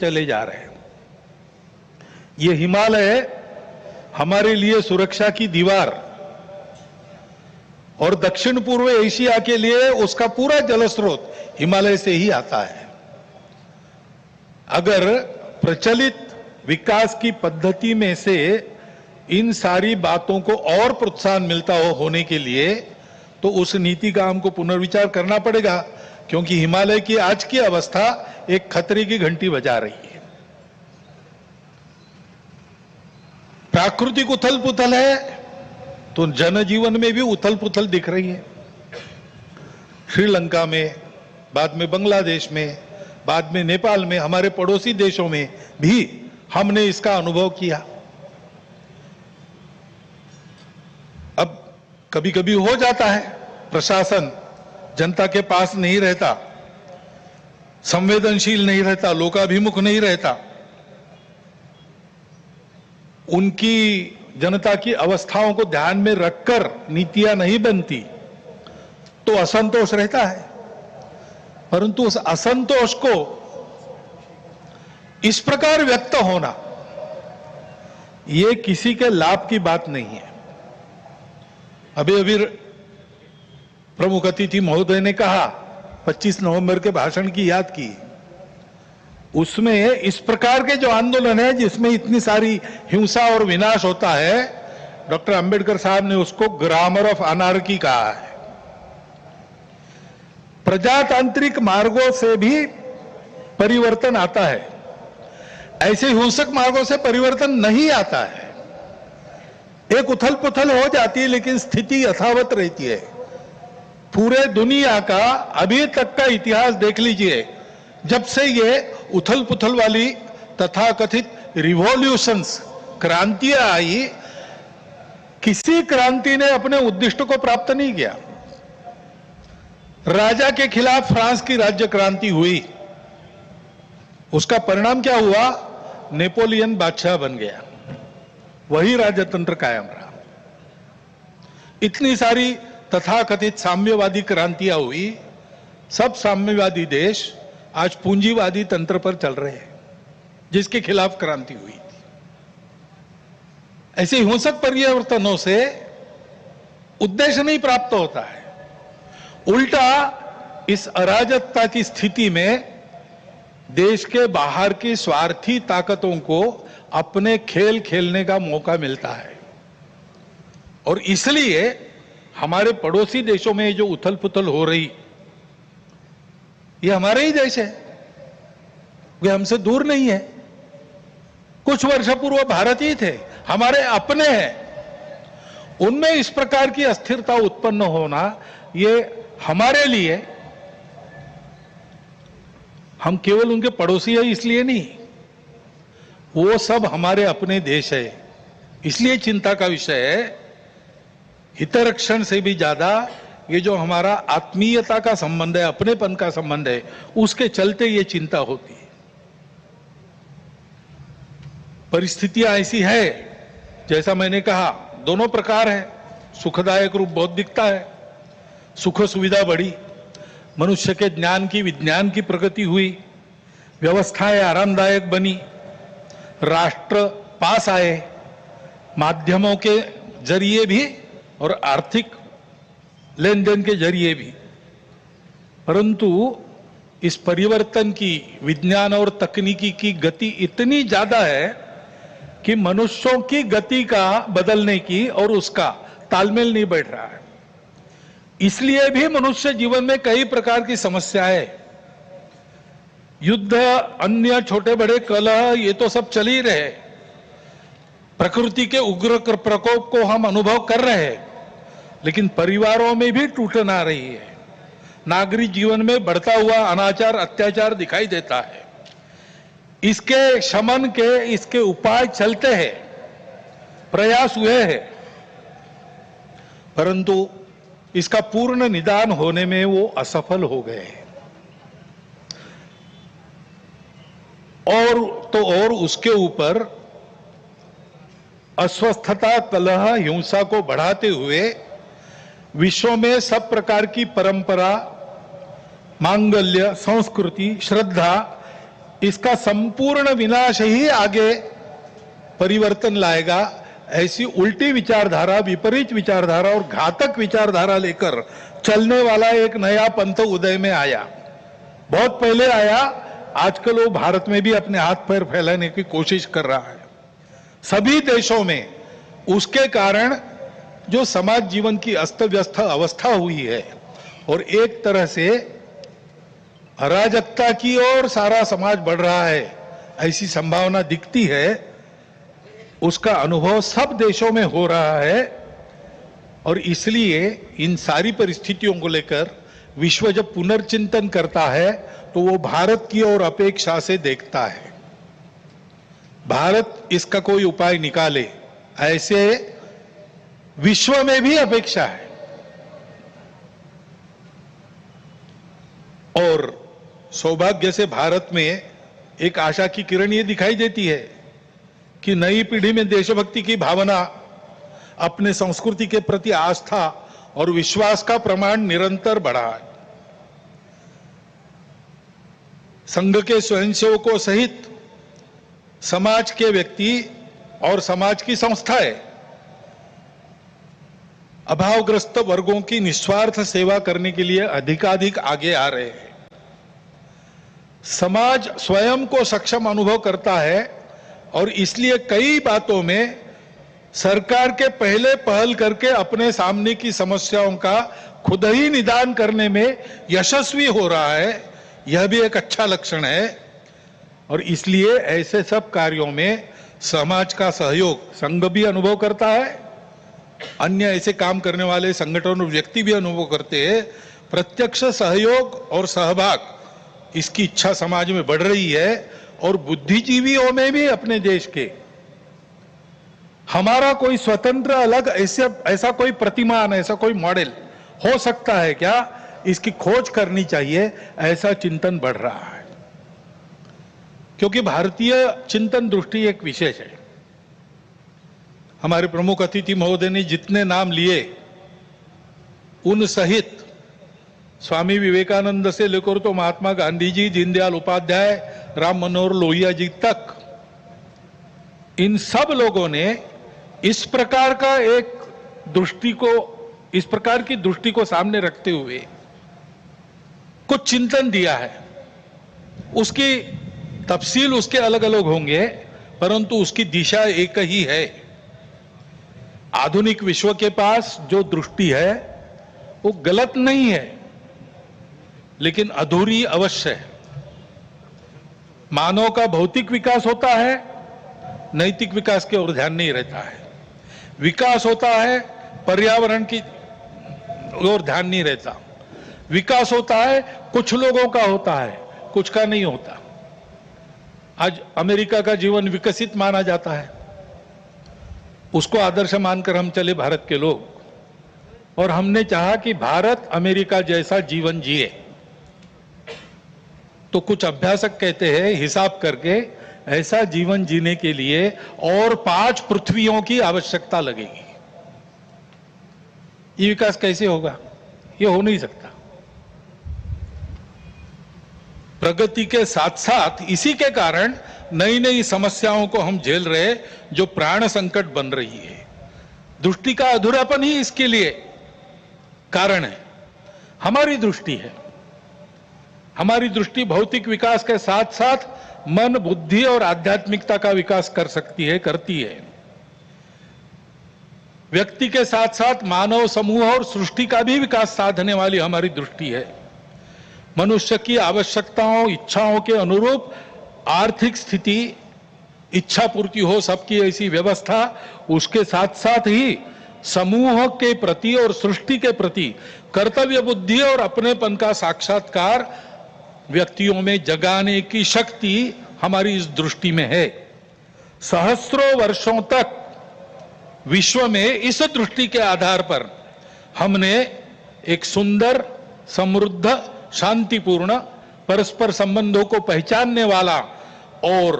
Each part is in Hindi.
चले जा रहे हैं। ये हिमालय हमारे लिए सुरक्षा की दीवार और दक्षिण पूर्व एशिया के लिए उसका पूरा जलस्रोत हिमालय से ही आता है। अगर प्रचलित विकास की पद्धति में से इन सारी बातों को और प्रोत्साहन मिलता हो होने के लिए तो उस नीति का हमको पुनर्विचार करना पड़ेगा, क्योंकि हिमालय की आज की अवस्था एक खतरे की घंटी बजा रही है। प्राकृतिक उथल पुथल है तो जनजीवन में भी उथल पुथल दिख रही है। श्रीलंका में, बाद में बांग्लादेश में, बाद में नेपाल में, हमारे पड़ोसी देशों में भी हमने इसका अनुभव किया। अब कभी कभी हो जाता है, प्रशासन जनता के पास नहीं रहता, संवेदनशील नहीं रहता, लोकाभिमुख नहीं रहता, उनकी जनता की अवस्थाओं को ध्यान में रखकर नीतियां नहीं बनती तो असंतोष रहता है। परंतु उस असंतोष को इस प्रकार व्यक्त होना यह किसी के लाभ की बात नहीं है। अभी प्रमुख अतिथि महोदय ने कहा, 25 नवंबर के भाषण की याद की, उसमें इस प्रकार के जो आंदोलन है जिसमें इतनी सारी हिंसा और विनाश होता है, डॉक्टर अंबेडकर साहब ने उसको ग्रामर ऑफ अनार्की कहा है। प्रजातांत्रिक मार्गों से भी परिवर्तन आता है, ऐसे हिंसक मार्गों से परिवर्तन नहीं आता है। एक उथल पुथल हो जाती है लेकिन स्थिति यथावत रहती है। पूरे दुनिया का अभी तक का इतिहास देख लीजिए, जब से ये उथल पुथल वाली तथाकथित रिवॉल्यूशंस, क्रांतियां आई, किसी क्रांति ने अपने उद्दिष्ट को प्राप्त नहीं किया। राजा के खिलाफ फ्रांस की राज्य क्रांति हुई, उसका परिणाम क्या हुआ? नेपोलियन बादशाह बन गया, वही राजतंत्र कायम रहा। इतनी सारी तथाकथित साम्यवादी क्रांतियां हुई, सब साम्यवादी देश आज पूंजीवादी तंत्र पर चल रहे हैं जिसके खिलाफ क्रांति हुई थी। ऐसे हिंसक परिवर्तनों से उद्देश्य नहीं प्राप्त होता है, उल्टा इस अराजकता की स्थिति में देश के बाहर की स्वार्थी ताकतों को अपने खेल खेलने का मौका मिलता है। और इसलिए हमारे पड़ोसी देशों में जो उथल पुथल हो रही, ये हमारे ही देश है, वे हमसे दूर नहीं है। कुछ वर्ष पूर्व भारत ही थे, हमारे अपने हैं। उनमें इस प्रकार की अस्थिरता उत्पन्न होना, ये हमारे लिए, हम केवल उनके पड़ोसी है इसलिए नहीं, वो सब हमारे अपने देश है, इसलिए चिंता का विषय है। हितरक्षण से भी ज्यादा ये जो हमारा आत्मीयता का संबंध है, अपनेपन का संबंध है, उसके चलते ये चिंता होती है। परिस्थितियां ऐसी है, जैसा मैंने कहा, दोनों प्रकार है। सुखदायक रूप बहुत दिखता है, सुख सुविधा बढ़ी, मनुष्य के ज्ञान की, विज्ञान की प्रगति हुई, व्यवस्थाएं आरामदायक बनी, राष्ट्र पास आए, माध्यमों के जरिए भी और आर्थिक लेन देन के जरिए भी। परंतु इस परिवर्तन की, विज्ञान और तकनीकी की गति इतनी ज्यादा है कि मनुष्यों की गति का बदलने की और उसका तालमेल नहीं बैठ रहा है। इसलिए भी मनुष्य जीवन में कई प्रकार की समस्याएं, युद्ध, अन्य छोटे बड़े कलह, ये तो सब चल ही रहे। प्रकृति के उग्र प्रकोप को हम अनुभव कर रहे हैं, लेकिन परिवारों में भी टूटन आ रही है। नागरिक जीवन में बढ़ता हुआ अनाचार, अत्याचार दिखाई देता है। इसके शमन के, इसके उपाय चलते हैं, प्रयास हुए हैं, परंतु इसका पूर्ण निदान होने में वो असफल हो गए हैं। और उसके ऊपर अस्वस्थता, कलह, हिंसा को बढ़ाते हुए विश्व में सब प्रकार की परंपरा, मांगल्य, संस्कृति, श्रद्धा, इसका संपूर्ण विनाश ही आगे परिवर्तन लाएगा। ऐसी उल्टी विचारधारा, विपरीत विचारधारा और घातक विचारधारा लेकर चलने वाला एक नया पंथ उदय में आया, बहुत पहले आया। आजकल वो भारत में भी अपने हाथ पैर फैलाने की कोशिश कर रहा है, सभी देशों में। उसके कारण जो समाज जीवन की अस्त व्यस्त अवस्था हुई है और एक तरह से अराजकता की ओर सारा समाज बढ़ रहा है, ऐसी संभावना दिखती है। उसका अनुभव सब देशों में हो रहा है और इसलिए इन सारी परिस्थितियों को लेकर विश्व जब पुनर्चिंतन करता है तो वो भारत की ओर अपेक्षा से देखता है, भारत इसका कोई उपाय निकाले, ऐसे विश्व में भी अपेक्षा है। और सौभाग्य से भारत में एक आशा की किरण ये दिखाई देती है कि नई पीढ़ी में देशभक्ति की भावना, अपने संस्कृति के प्रति आस्था और विश्वास का प्रमाण निरंतर बढ़ा है। संघ के स्वयंसेवकों सहित समाज के व्यक्ति और समाज की संस्थाएं अभावग्रस्त वर्गों की निस्वार्थ सेवा करने के लिए अधिकाधिक आगे आ रहे हैं। समाज स्वयं को सक्षम अनुभव करता है और इसलिए कई बातों में सरकार के पहले पहल करके अपने सामने की समस्याओं का खुद ही निदान करने में यशस्वी हो रहा है। यह भी एक अच्छा लक्षण है और इसलिए ऐसे सब कार्यों में समाज का सहयोग संघ भी अनुभव करता है, अन्य ऐसे काम करने वाले संगठन और व्यक्ति भी अनुभव करते हैं। प्रत्यक्ष सहयोग और सहभाग, इसकी इच्छा समाज में बढ़ रही है और बुद्धिजीवियों में भी अपने देश के हमारा कोई स्वतंत्र अलग ऐसा कोई प्रतिमान, ऐसा कोई मॉडल हो सकता है क्या, इसकी खोज करनी चाहिए, ऐसा चिंतन बढ़ रहा है। क्योंकि भारतीय चिंतन दृष्टि एक विशेष है। हमारे प्रमुख अतिथि महोदय ने जितने नाम लिए उन सहित स्वामी विवेकानंद से लेकर तो महात्मा गांधी जी, दीनदयाल उपाध्याय, राम मनोहर लोहिया जी तक, इन सब लोगों ने इस प्रकार का एक दृष्टि को, इस प्रकार की दृष्टि को सामने रखते हुए कुछ चिंतन दिया है। उसकी तफसील उसके अलग अलग होंगे परंतु उसकी दिशा एक ही है। आधुनिक विश्व के पास जो दृष्टि है वो गलत नहीं है लेकिन अधूरी अवश्य है। मानव का भौतिक विकास होता है, नैतिक विकास की ओर ध्यान नहीं रहता है। विकास होता है, पर्यावरण की ओर ध्यान नहीं रहता। विकास होता है, कुछ लोगों का होता है, कुछ का नहीं होता। आज अमेरिका का जीवन विकसित माना जाता है, उसको आदर्श मानकर हम चले भारत के लोग, और हमने चाहा कि भारत अमेरिका जैसा जीवन जिए। तो कुछ अभ्यासक कहते हैं हिसाब करके ऐसा जीवन जीने के लिए और 5 पृथ्वियों की आवश्यकता लगेगी। ये विकास कैसे होगा? ये हो नहीं सकता। प्रगति के साथ साथ इसी के कारण नई नई समस्याओं को हम झेल रहे जो प्राण संकट बन रही है। दृष्टि का अधूरापन ही इसके लिए कारण है। हमारी दृष्टि है, हमारी दृष्टि भौतिक विकास के साथ साथ मन, बुद्धि और आध्यात्मिकता का विकास कर सकती है, करती है। व्यक्ति के साथ साथ मानव समूह और सृष्टि का भी विकास साधने वाली हमारी दृष्टि है। मनुष्य की आवश्यकताओं, इच्छाओं के अनुरूप आर्थिक स्थिति, इच्छा पूर्ति हो सबकी, ऐसी व्यवस्था, उसके साथ साथ ही समूह के प्रति और सृष्टि के प्रति कर्तव्य बुद्धि और अपनेपन का साक्षात्कार व्यक्तियों में जगाने की शक्ति हमारी इस दृष्टि में है। सहस्रों वर्षों तक विश्व में इस दृष्टि के आधार पर हमने एक सुंदर, समृद्ध, शांतिपूर्ण, परस्पर संबंधों को पहचानने वाला और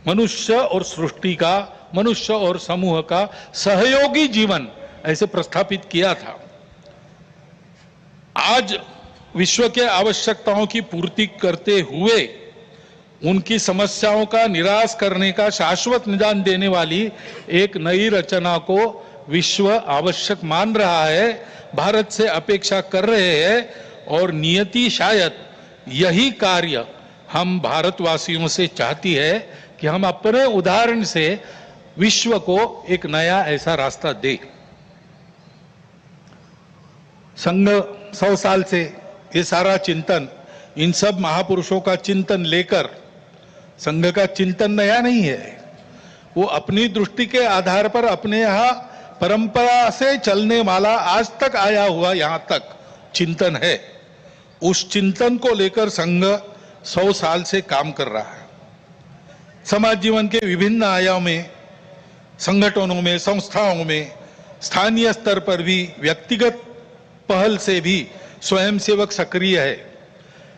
मनुष्य और सृष्टि का, मनुष्य और समूह का सहयोगी जीवन ऐसे प्रस्थापित किया था। आज विश्व के आवश्यकताओं की पूर्ति करते हुए उनकी समस्याओं का निराश करने का शाश्वत निदान देने वाली एक नई रचना को विश्व आवश्यक मान रहा है, भारत से अपेक्षा कर रहे हैं और नियति शायद यही कार्य हम भारतवासियों से चाहती है कि हम अपने उदाहरण से विश्व को एक नया ऐसा रास्ता दें। संघ 100 साल से ये सारा चिंतन, इन सब महापुरुषों का चिंतन लेकर, संघ का चिंतन नया नहीं है, वो अपनी दृष्टि के आधार पर अपने यहाँ परंपरा से चलने वाला आज तक आया हुआ यहां तक चिंतन है। उस चिंतन को लेकर संघ 100 साल से काम कर रहा है। समाज जीवन के विभिन्न आयामों में, संगठनों में, संस्थाओं में, स्थानीय स्तर पर भी व्यक्तिगत पहल से भी स्वयंसेवक सक्रिय है।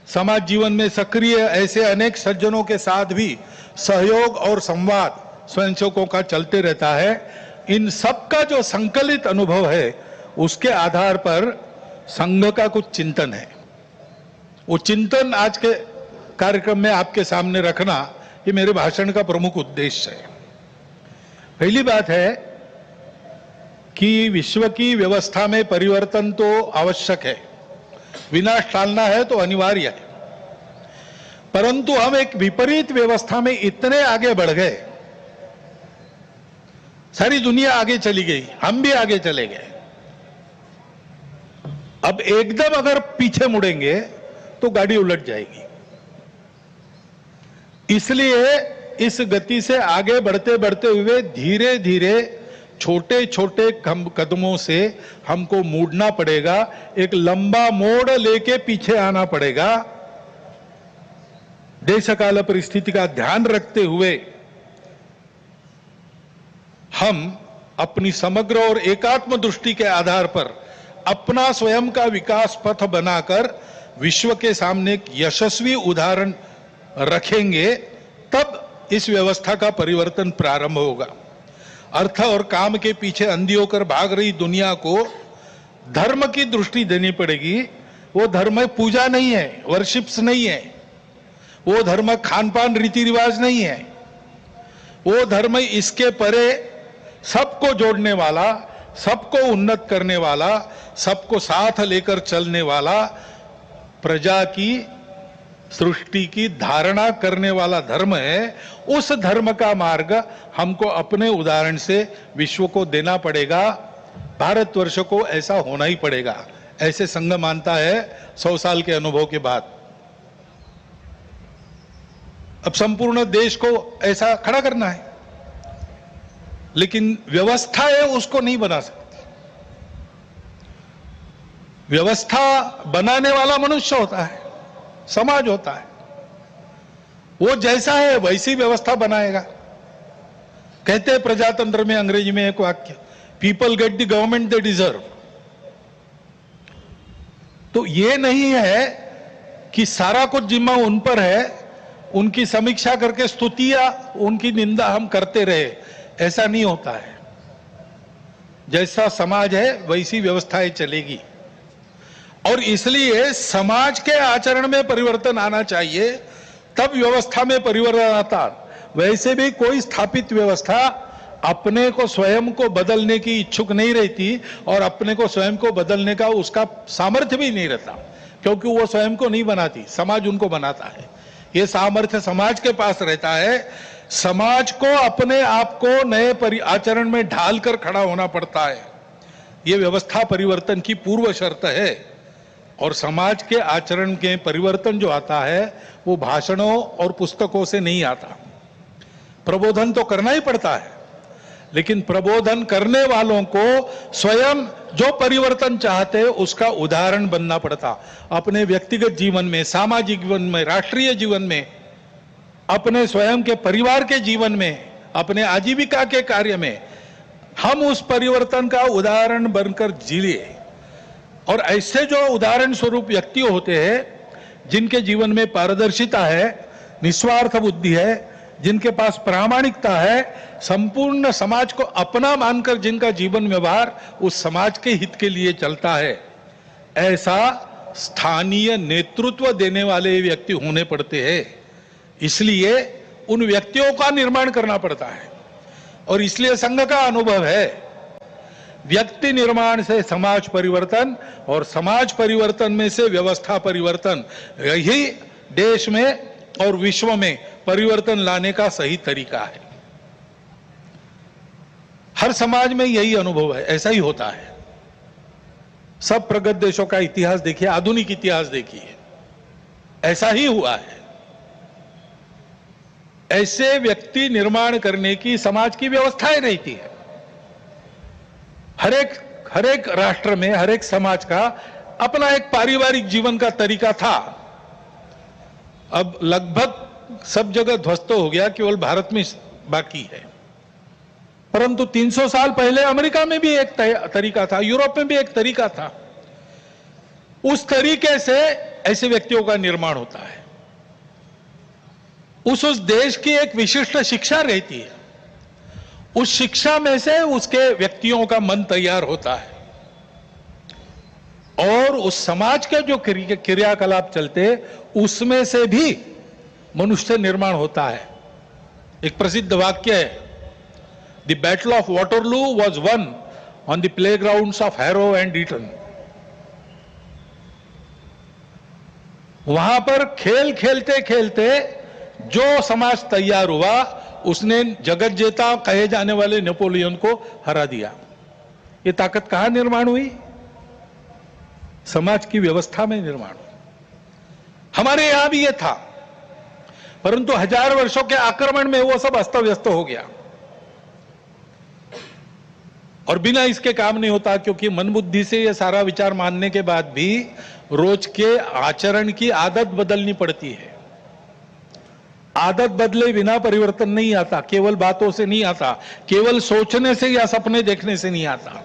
समाज जीवन में सक्रिय ऐसे अनेक सज्जनों के साथ भी सहयोग और संवाद स्वयंसेवकों का चलते रहता है। इन सब का जो संकलित अनुभव है उसके आधार पर संघ का कुछ चिंतन है। वो चिंतन आज के कार्यक्रम में आपके सामने रखना ये मेरे भाषण का प्रमुख उद्देश्य है। पहली बात है कि विश्व की व्यवस्था में परिवर्तन तो आवश्यक है, विनाश टालना है तो अनिवार्य है, परंतु हम एक विपरीत व्यवस्था में इतने आगे बढ़ गए, सारी दुनिया आगे चली गई, हम भी आगे चले गए। अब एकदम अगर पीछे मुड़ेंगे तो गाड़ी उलट जाएगी। इसलिए इस गति से आगे बढ़ते बढ़ते हुए धीरे धीरे छोटे छोटे कदमों से हमको मुड़ना पड़ेगा, एक लंबा मोड़ लेके पीछे आना पड़ेगा। देश काल परिस्थिति का ध्यान रखते हुए हम अपनी समग्र और एकात्म दृष्टि के आधार पर अपना स्वयं का विकास पथ बनाकर विश्व के सामने एक यशस्वी उदाहरण रखेंगे, तब इस व्यवस्था का परिवर्तन प्रारंभ होगा। अर्थ और काम के पीछे अंधी होकर भाग रही दुनिया को धर्म की दृष्टि देनी पड़ेगी। वो धर्म पूजा नहीं है, वर्शिप्स नहीं है, वो धर्म खान पान रीति रिवाज नहीं है, वो धर्म इसके परे सबको जोड़ने वाला, सबको उन्नत करने वाला, सबको साथ लेकर चलने वाला, प्रजा की सृष्टि की धारणा करने वाला धर्म है। उस धर्म का मार्ग हमको अपने उदाहरण से विश्व को देना पड़ेगा। भारतवर्ष को ऐसा होना ही पड़ेगा, ऐसे संघ मानता है 100 साल के अनुभव के बाद। अब संपूर्ण देश को ऐसा खड़ा करना है, लेकिन व्यवस्था है उसको नहीं बना सकती। व्यवस्था बनाने वाला मनुष्य होता है, समाज होता है, वो जैसा है वैसी व्यवस्था बनाएगा। कहते हैं प्रजातंत्र में अंग्रेजी में एक वाक्य, people get the government they deserve. तो ये नहीं है कि सारा कुछ जिम्मा उन पर है, उनकी समीक्षा करके स्तुतियां, उनकी निंदा हम करते रहे, ऐसा नहीं होता है। जैसा समाज है वैसी व्यवस्थाएं चलेगी, और इसलिए समाज के आचरण में परिवर्तन आना चाहिए, तब व्यवस्था में परिवर्तन आता। वैसे भी कोई स्थापित व्यवस्था अपने को स्वयं को बदलने की इच्छुक नहीं रहती, और अपने को स्वयं को बदलने का उसका सामर्थ्य भी नहीं रहता, क्योंकि वो स्वयं को नहीं बनाती, समाज उनको बनाता है। ये सामर्थ्य समाज के पास रहता है। समाज को अपने आप को नए आचरण में ढालकर खड़ा होना पड़ता है। ये व्यवस्था परिवर्तन की पूर्व शर्त है, और समाज के आचरण के परिवर्तन जो आता है वो भाषणों और पुस्तकों से नहीं आता। प्रबोधन तो करना ही पड़ता है, लेकिन प्रबोधन करने वालों को स्वयं जो परिवर्तन चाहते हैं उसका उदाहरण बनना पड़ता। अपने व्यक्तिगत जीवन में, सामाजिक जीवन में, राष्ट्रीय जीवन में, अपने स्वयं के परिवार के जीवन में, अपने आजीविका के कार्य में हम उस परिवर्तन का उदाहरण बनकर जिए। और ऐसे जो उदाहरण स्वरूप व्यक्ति होते हैं, जिनके जीवन में पारदर्शिता है, निस्वार्थ बुद्धि है, जिनके पास प्रामाणिकता है, संपूर्ण समाज को अपना मानकर जिनका जीवन व्यवहार उस समाज के हित के लिए चलता है, ऐसा स्थानीय नेतृत्व देने वाले व्यक्ति होने पड़ते हैं। इसलिए उन व्यक्तियों का निर्माण करना पड़ता है और इसलिए संघ का अनुभव है व्यक्ति निर्माण से समाज परिवर्तन और समाज परिवर्तन में से व्यवस्था परिवर्तन, यही देश में और विश्व में परिवर्तन लाने का सही तरीका है। हर समाज में यही अनुभव है, ऐसा ही होता है। सब प्रगत देशों का इतिहास देखिए, आधुनिक इतिहास देखिए, ऐसा ही हुआ है। ऐसे व्यक्ति निर्माण करने की समाज की व्यवस्थाएं रहती है। हर एक राष्ट्र में, हर एक समाज का अपना एक पारिवारिक जीवन का तरीका था। अब लगभग सब जगह ध्वस्त हो गया, केवल भारत में बाकी है। परंतु 300 साल पहले अमेरिका में भी एक तरीका था, यूरोप में भी एक तरीका था। उस तरीके से ऐसे व्यक्तियों का निर्माण होता है। उस देश की एक विशिष्ट शिक्षा रहती है, उस शिक्षा में से उसके व्यक्तियों का मन तैयार होता है और उस समाज के जो क्रियाकलाप चलते उसमें से भी मनुष्य निर्माण होता है। एक प्रसिद्ध वाक्य है, the battle of Waterloo was won on the playgrounds of Harrow and Eton. वहां पर खेल खेलते खेलते जो समाज तैयार हुआ उसने जगत जेता कहे जाने वाले नेपोलियन को हरा दिया। ये ताकत कहां निर्माण हुई? समाज की व्यवस्था में निर्माण हुई। हमारे यहां भी ये था, परंतु 1000 वर्षों के आक्रमण में वो सब अस्त व्यस्त हो गया और बिना इसके काम नहीं होता, क्योंकि मन बुद्धि से ये सारा विचार मानने के बाद भी रोज के आचरण की आदत बदलनी पड़ती है। आदत बदले बिना परिवर्तन नहीं आता, केवल बातों से नहीं आता, केवल सोचने से या सपने देखने से नहीं आता।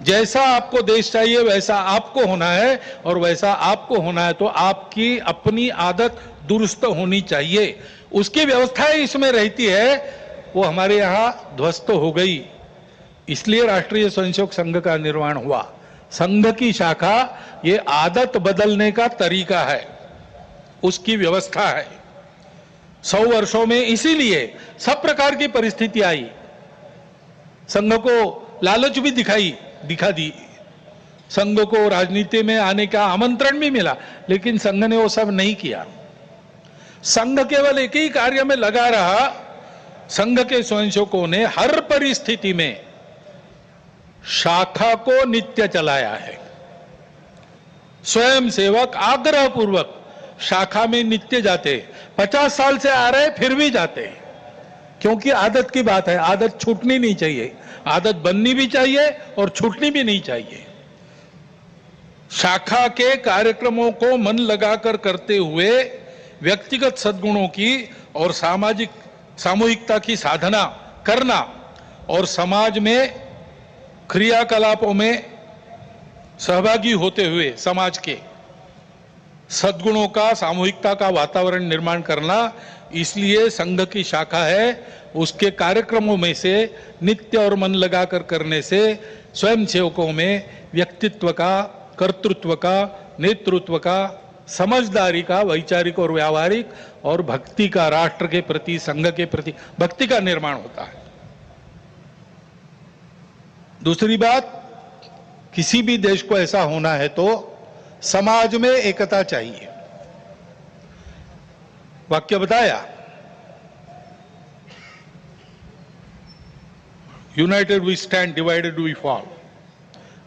जैसा आपको देश चाहिए वैसा आपको होना है और वैसा आपको होना है तो आपकी अपनी आदत दुरुस्त होनी चाहिए। उसकी व्यवस्थाएं इसमें रहती है, वो हमारे यहां ध्वस्त हो गई। इसलिए राष्ट्रीय स्वयंसेवक संघ का निर्माण हुआ। संघ की शाखा ये आदत बदलने का तरीका है, उसकी व्यवस्था है। 100 वर्षों में इसीलिए सब प्रकार की परिस्थिति आई। संघ को लालच भी दिखा दी, संघ को राजनीति में आने का आमंत्रण भी मिला, लेकिन संघ ने वो सब नहीं किया। संघ केवल एक ही कार्य में लगा रहा। संघ के स्वयंसेवकों ने हर परिस्थिति में शाखा को नित्य चलाया है। स्वयं सेवक आग्रह पूर्वक शाखा में नित्य जाते, 50 साल से आ रहे फिर भी जाते, क्योंकि आदत की बात है। आदत छूटनी नहीं चाहिए, आदत बननी भी चाहिए और छूटनी भी नहीं चाहिए। शाखा के कार्यक्रमों को मन लगाकर करते हुए व्यक्तिगत सद्गुणों की और सामूहिकता की साधना करना और समाज में क्रियाकलापों में सहभागी होते हुए समाज के सद्गुणों का, सामूहिकता का वातावरण निर्माण करना, इसलिए संघ की शाखा है। उसके कार्यक्रमों में से नित्य और मन लगाकर करने से स्वयंसेवकों में व्यक्तित्व का, कर्तृत्व का, नेतृत्व का, समझदारी का, वैचारिक और व्यावहारिक और भक्ति का, राष्ट्र के प्रति, संघ के प्रति भक्ति का निर्माण होता है। दूसरी बात, किसी भी देश को ऐसा होना है तो समाज में एकता चाहिए। वाक्य बताया, united we stand, divided we fall.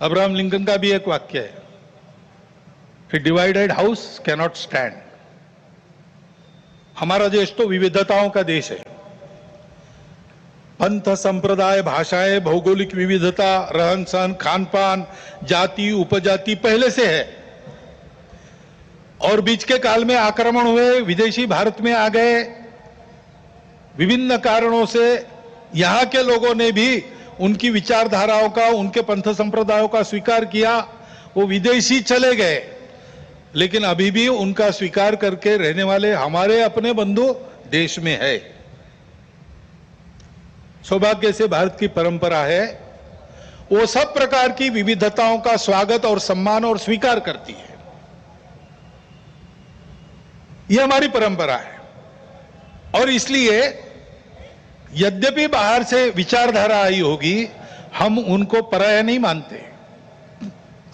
Abraham Lincoln का भी एक वाक्य है, a divided house can not stand. हमारा देश तो विविधताओं का देश है। पंथ, संप्रदाय, भाषाएं, भौगोलिक विविधता, रहन सहन, खान पान, जाति, उपजाति पहले से है और बीच के काल में आक्रमण हुए, विदेशी भारत में आ गए। विभिन्न कारणों से यहां के लोगों ने भी उनकी विचारधाराओं का, उनके पंथ संप्रदायों का स्वीकार किया। वो विदेशी चले गए, लेकिन अभी भी उनका स्वीकार करके रहने वाले हमारे अपने बंधु देश में है। सौभाग्य से भारत की परंपरा है, वो सब प्रकार की विविधताओं का स्वागत और सम्मान और स्वीकार करती है। ये हमारी परंपरा है। और इसलिए यद्यपि बाहर से विचारधारा आई होगी, हम उनको पराया नहीं मानते,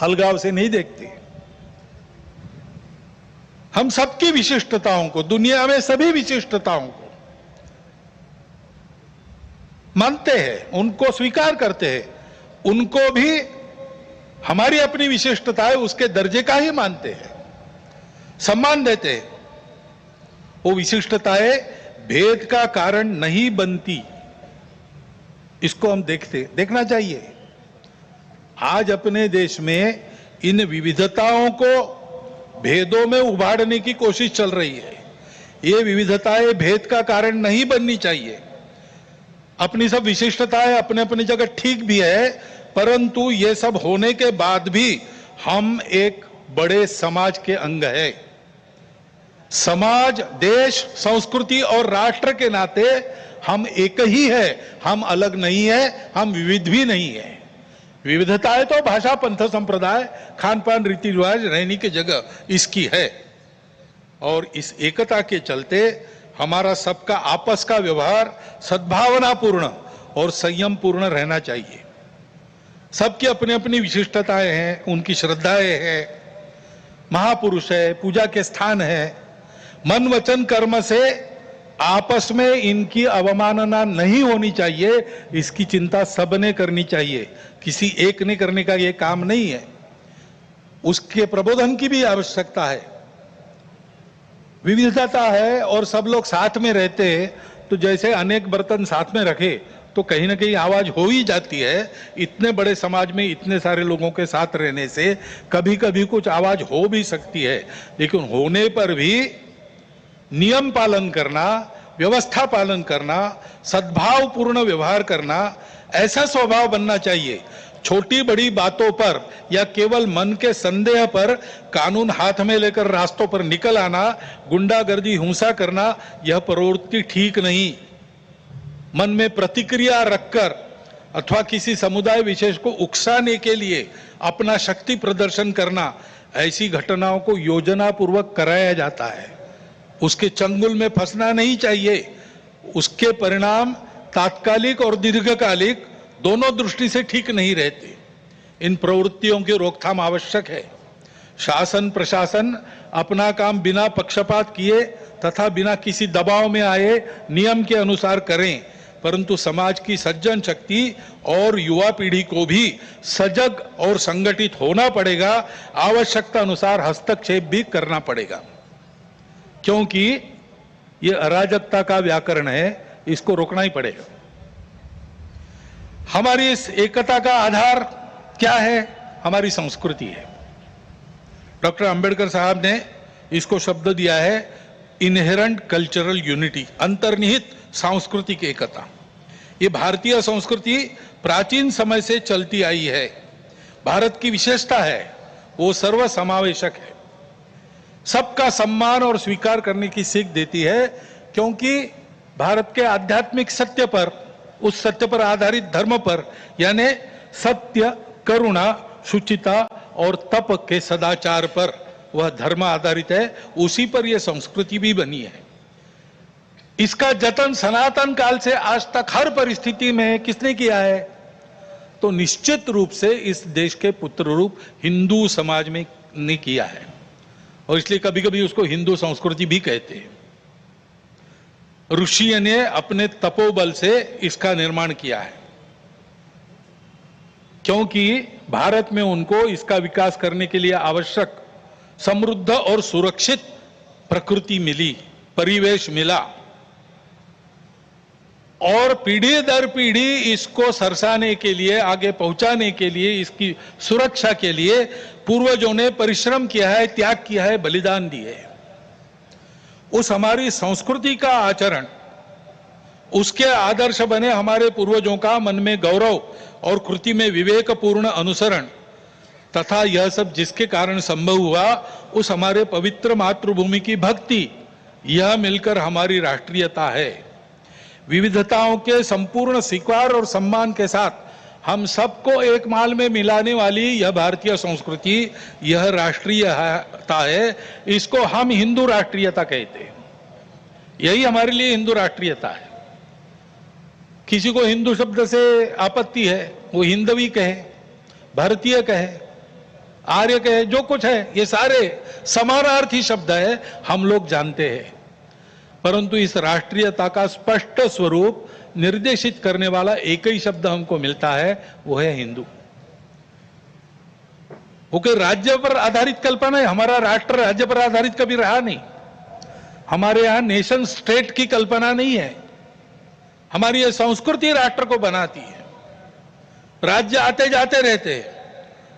अलगाव से नहीं देखते। हम सबकी विशिष्टताओं को, दुनिया में सभी विशिष्टताओं को मानते हैं, उनको स्वीकार करते हैं, उनको भी हमारी अपनी विशिष्टता है उसके दर्जे का ही मानते हैं, सम्मान देते हैं। वो विशिष्टताएं भेद का कारण नहीं बनती, इसको हम देखना चाहिए। आज अपने देश में इन विविधताओं को भेदों में उभारने की कोशिश चल रही है। ये विविधताएं भेद का कारण नहीं बननी चाहिए। अपनी सब विशिष्टताएं अपने अपनी जगह ठीक भी है, परंतु ये सब होने के बाद भी हम एक बड़े समाज के अंग है। समाज, देश, संस्कृति और राष्ट्र के नाते हम एक ही है, हम अलग नहीं है, हम विविध भी नहीं है। विविधताएं तो भाषा, पंथ, संप्रदाय, खान पान, रीति रिवाज, रहने की जगह इसकी है। और इस एकता के चलते हमारा सबका आपस का व्यवहार सद्भावनापूर्ण और संयम पूर्ण रहना चाहिए। सबकी अपनी अपनी विशिष्टताएं हैं, उनकी श्रद्धाएं हैं, महापुरुष है, पूजा के स्थान है। मन वचन कर्म से आपस में इनकी अवमानना नहीं होनी चाहिए, इसकी चिंता सबने करनी चाहिए, किसी एक ने करने का यह काम नहीं है। उसके प्रबोधन की भी आवश्यकता है। विविधता है और सब लोग साथ में रहते हैं, तो जैसे अनेक बर्तन साथ में रखे तो कहीं ना कहीं आवाज हो ही जाती है। इतने बड़े समाज में इतने सारे लोगों के साथ रहने से कभी कभी कुछ आवाज हो भी सकती है, लेकिन होने पर भी नियम पालन करना, व्यवस्था पालन करना, सद्भावपूर्ण व्यवहार करना, ऐसा स्वभाव बनना चाहिए। छोटी बड़ी बातों पर या केवल मन के संदेह पर कानून हाथ में लेकर रास्तों पर निकल आना, गुंडागर्दी, हिंसा करना, यह प्रवृत्ति ठीक नहीं। मन में प्रतिक्रिया रखकर अथवा किसी समुदाय विशेष को उकसाने के लिए अपना शक्ति प्रदर्शन करना, ऐसी घटनाओं को योजनापूर्वक कराया जाता है। उसके चंगुल में फंसना नहीं चाहिए। उसके परिणाम तात्कालिक और दीर्घकालिक दोनों दृष्टि से ठीक नहीं रहते। इन प्रवृत्तियों की रोकथाम आवश्यक है। शासन प्रशासन अपना काम बिना पक्षपात किए तथा बिना किसी दबाव में आए नियम के अनुसार करें, परंतु समाज की सज्जन शक्ति और युवा पीढ़ी को भी सजग और संगठित होना पड़ेगा। आवश्यकता अनुसार हस्तक्षेप भी करना पड़ेगा, क्योंकि ये अराजकता का व्याकरण है, इसको रोकना ही पड़ेगा। हमारी इस एकता का आधार क्या है? हमारी संस्कृति है। डॉक्टर अंबेडकर साहब ने इसको शब्द दिया है इनहेरेंट कल्चरल यूनिटी, अंतर्निहित सांस्कृतिक एकता। ये भारतीय संस्कृति प्राचीन समय से चलती आई है। भारत की विशेषता है, वो सर्वसमावेशक है, सबका सम्मान और स्वीकार करने की सीख देती है, क्योंकि भारत के आध्यात्मिक सत्य पर, उस सत्य पर आधारित धर्म पर, यानी सत्य, करुणा, शुचिता और तप के सदाचार पर वह धर्म आधारित है। उसी पर यह संस्कृति भी बनी है। इसका जतन सनातन काल से आज तक हर परिस्थिति में किसने किया है? तो निश्चित रूप से इस देश के पुत्र रूप हिंदू समाज में ने किया है, और इसलिए कभी कभी उसको हिंदू संस्कृति भी कहते हैं। ऋषियों ने अपने तपोबल से इसका निर्माण किया है, क्योंकि भारत में उनको इसका विकास करने के लिए आवश्यक समृद्ध और सुरक्षित प्रकृति मिली, परिवेश मिला, और पीढ़ी दर पीढ़ी इसको सरसाने के लिए, आगे पहुंचाने के लिए, इसकी सुरक्षा के लिए पूर्वजों ने परिश्रम किया है, त्याग किया है, बलिदान दिए। उस हमारी संस्कृति का आचरण, उसके आदर्श बने हमारे पूर्वजों का मन में गौरव और कृति में विवेकपूर्ण अनुसरण तथा यह सब जिसके कारण संभव हुआ, उस हमारे पवित्र मातृभूमि की भक्ति, यह मिलकर हमारी राष्ट्रीयता है। विविधताओं के संपूर्ण स्वीकार और सम्मान के साथ हम सबको एक माल में मिलाने वाली यह भारतीय संस्कृति, यह राष्ट्रीयता है, इसको हम हिंदू राष्ट्रीयता कहते हैं। यही हमारे लिए हिंदू राष्ट्रीयता है। किसी को हिंदू शब्द से आपत्ति है, वो हिंदवी कहे, भारतीय कहे, आर्य कहे, जो कुछ है, ये सारे समानार्थी शब्द है, हम लोग जानते हैं। परंतु इस राष्ट्रीयता का स्पष्ट स्वरूप निर्देशित करने वाला एक ही शब्द हमको मिलता है, वो है हिंदू। वो कोई राज्य पर आधारित कल्पना है। हमारा राष्ट्र राज्य पर आधारित कभी रहा नहीं। हमारे यहां नेशन स्टेट की कल्पना नहीं है। हमारी ये संस्कृति राष्ट्र को बनाती है। राज्य आते जाते रहते हैं,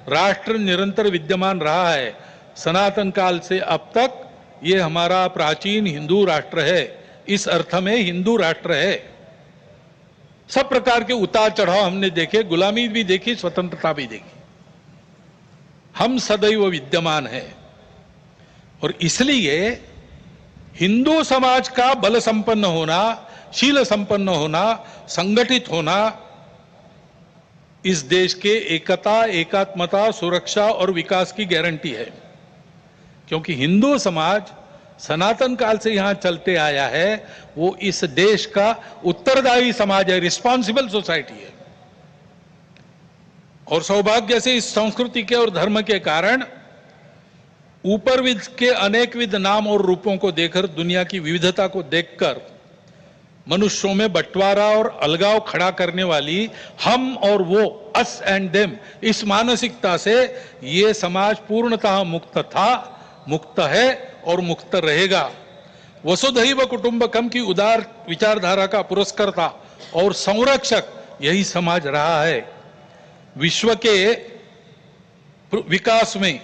राष्ट्र निरंतर विद्यमान रहा है। सनातन काल से अब तक ये हमारा प्राचीन हिंदू राष्ट्र है। इस अर्थ में हिंदू राष्ट्र है। सब प्रकार के उतार चढ़ाव हमने देखे, गुलामी भी देखी, स्वतंत्रता भी देखी। हम सदैव विद्यमान है। और इसलिए हिंदू समाज का बल संपन्न होना, शील संपन्न होना, संगठित होना इस देश के एकता, एकात्मता, सुरक्षा और विकास की गारंटी है। क्योंकि हिंदू समाज सनातन काल से यहां चलते आया है, वो इस देश का उत्तरदायी समाज है, रिस्पॉन्सिबल सोसाइटी है। और सौभाग्य से इस संस्कृति के और धर्म के कारण ऊपरविद के अनेकविध नाम और रूपों को देखकर, दुनिया की विविधता को देखकर मनुष्यों में बंटवारा और अलगाव खड़ा करने वाली हम और वो, अस एंड देम, इस मानसिकता से ये समाज पूर्णतः मुक्त था, मुक्त है और मुक्त रहेगा। वसुधैव कुटुंबकम की उदार विचारधारा का पुरस्कर्ता और संरक्षक यही समाज रहा है। विश्व के विकास में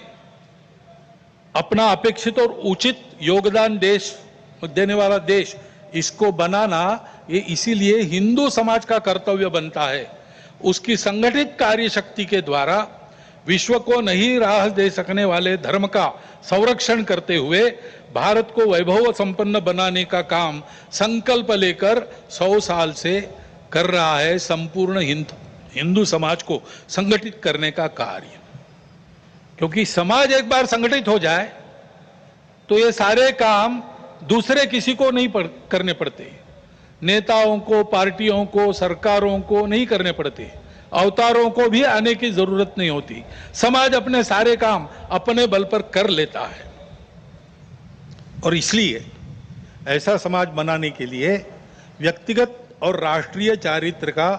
अपना अपेक्षित और उचित योगदान देने वाला देश, इसको बनाना ये इसीलिए हिंदू समाज का कर्तव्य बनता है। उसकी संगठित कार्य शक्ति के द्वारा विश्व को नई राह दे सकने वाले धर्म का संरक्षण करते हुए भारत को वैभव संपन्न बनाने का काम संकल्प लेकर 100 साल से कर रहा है संपूर्ण हिंदू समाज को संगठित करने का कार्य। क्योंकि समाज एक बार संगठित हो जाए तो ये सारे काम दूसरे किसी को नहीं करने पड़ते। नेताओं को, पार्टियों को, सरकारों को नहीं करने पड़ते। अवतारों को भी आने की जरूरत नहीं होती। समाज अपने सारे काम अपने बल पर कर लेता है। और इसलिए ऐसा समाज बनाने के लिए व्यक्तिगत और राष्ट्रीय चारित्र का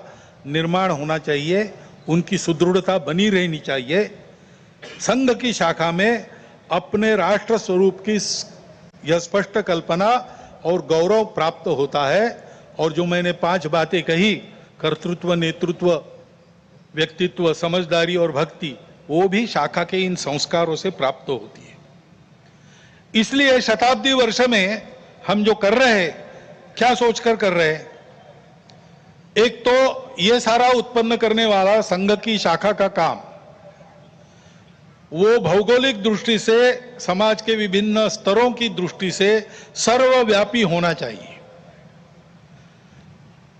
निर्माण होना चाहिए, उनकी सुदृढ़ता बनी रहनी चाहिए। संघ की शाखा में अपने राष्ट्र स्वरूप की यह स्पष्ट कल्पना और गौरव प्राप्त होता है। और जो मैंने 5 बातें कही, कर्तृत्व, नेतृत्व, व्यक्तित्व, समझदारी और भक्ति, वो भी शाखा के इन संस्कारों से प्राप्त होती है। इसलिए शताब्दी वर्ष में हम जो कर रहे हैं, क्या सोचकर कर रहे हैं? एक तो ये सारा उत्पन्न करने वाला संघ की शाखा का काम, वो भौगोलिक दृष्टि से, समाज के विभिन्न स्तरों की दृष्टि से सर्वव्यापी होना चाहिए।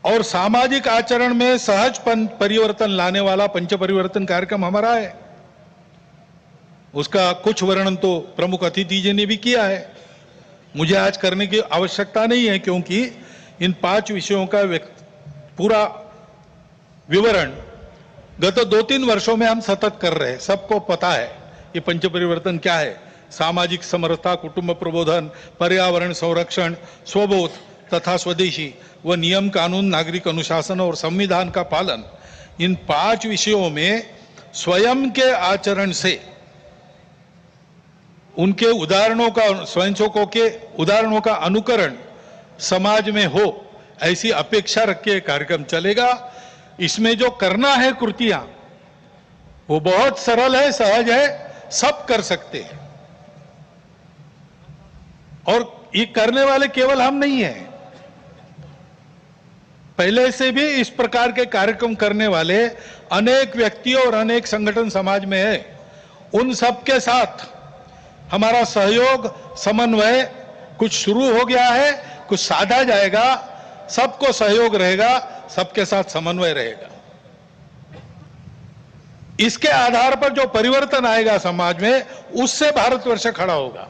और सामाजिक आचरण में सहज परिवर्तन लाने वाला पंच परिवर्तन कार्यक्रम हमारा है। उसका कुछ वर्णन तो प्रमुख अतिथि जी ने भी किया है, मुझे आज करने की आवश्यकता नहीं है, क्योंकि इन 5 विषयों का पूरा विवरण गत 2-3 वर्षों में हम सतत कर रहे हैं। सबको पता है ये पंच परिवर्तन क्या है। सामाजिक समरसता, कुटुंब प्रबोधन, पर्यावरण संरक्षण, स्वबोध तथा स्वदेशी व नियम कानून, नागरिक अनुशासन और संविधान का पालन, इन 5 विषयों में स्वयं के आचरण से उनके उदाहरणों का, स्वयंसेवकों के उदाहरणों का अनुकरण समाज में हो, ऐसी अपेक्षा रख के कार्यक्रम चलेगा। इसमें जो करना है कृतियां, वो बहुत सरल है, सहज है, सब कर सकते हैं। और ये करने वाले केवल हम नहीं हैं, पहले से भी इस प्रकार के कार्यक्रम करने वाले अनेक व्यक्ति और अनेक संगठन समाज में है। उन सब के साथ हमारा सहयोग, समन्वय कुछ शुरू हो गया है, कुछ साधा जाएगा। सबको सहयोग रहेगा, सबके साथ समन्वय रहेगा। इसके आधार पर जो परिवर्तन आएगा समाज में, उससे भारतवर्ष खड़ा होगा।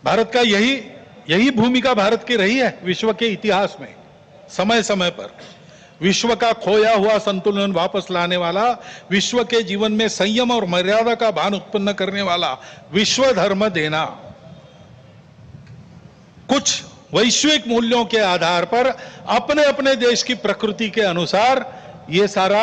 भारत का यही भूमिका भारत की रही है विश्व के इतिहास में। समय समय पर विश्व का खोया हुआ संतुलन वापस लाने वाला, विश्व के जीवन में संयम और मर्यादा का भान उत्पन्न करने वाला विश्व धर्म देना, कुछ वैश्विक मूल्यों के आधार पर अपने अपने देश की प्रकृति के अनुसार ये सारा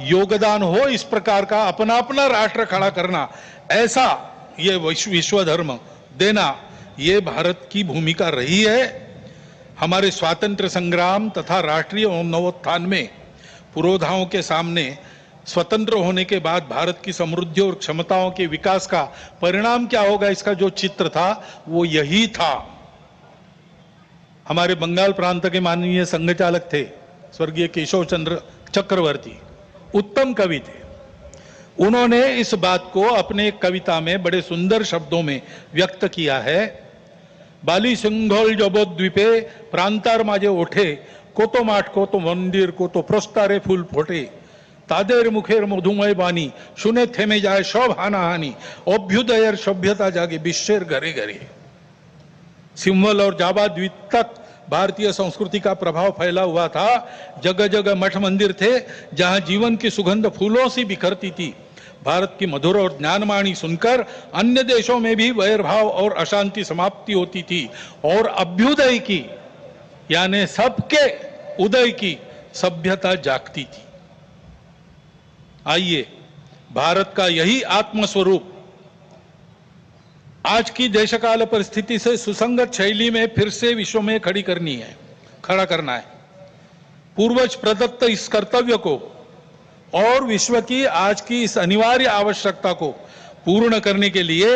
योगदान हो, इस प्रकार का अपना अपना राष्ट्र खड़ा करना, ऐसा ये विश्व धर्म देना, ये भारत की भूमिका रही है। हमारे स्वातंत्र संग्राम तथा राष्ट्रीय नवोत्थान में पुरोधाओं के सामने स्वतंत्र होने के बाद भारत की समृद्धि और क्षमताओं के विकास का परिणाम क्या होगा, इसका जो चित्र था वो यही था। हमारे बंगाल प्रांत के माननीय संघ चालक थे स्वर्गीय केशव चंद्र चक्रवर्ती, उत्तम कवि थे। उन्होंने इस बात को अपने कविता में बड़े सुंदर शब्दों में व्यक्त किया है। बाली सिंघल जबोद्वीपे प्रांतार माझे ओठे, कोतो माठ कोतो मंदिर कोतो प्रस्तारे फूल फोटे, तादेर मुखेर मधुमय बानी, शुने थेमे जाए सब हानाहानी, अभ्युदयर सभ्यता जागे विश्वेर घरे घरे। सिंहल और जावा द्वीप तक भारतीय संस्कृति का प्रभाव फैला हुआ था। जगह जगह मठ मंदिर थे जहां जीवन की सुगंध फूलों से बिखरती थी। भारत की मधुर और ज्ञानवाणी सुनकर अन्य देशों में भी वैरभाव और अशांति समाप्ति होती थी और अभ्युदय की यानी सबके उदय की सभ्यता जागती थी। आइए भारत का यही आत्मस्वरूप आज की देशकाल परिस्थिति से सुसंगत शैली में फिर से विश्व में खड़ा करना है। पूर्वज प्रदत्त इस कर्तव्य को और विश्व की आज की इस अनिवार्य आवश्यकता को पूर्ण करने के लिए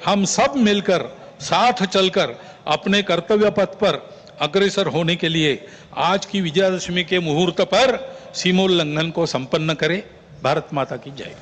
हम सब मिलकर साथ चलकर अपने कर्तव्य पथ पर अग्रसर होने के लिए आज की विजयादशमी के मुहूर्त पर सीमोल्लंघन को संपन्न करें। भारत माता की जय।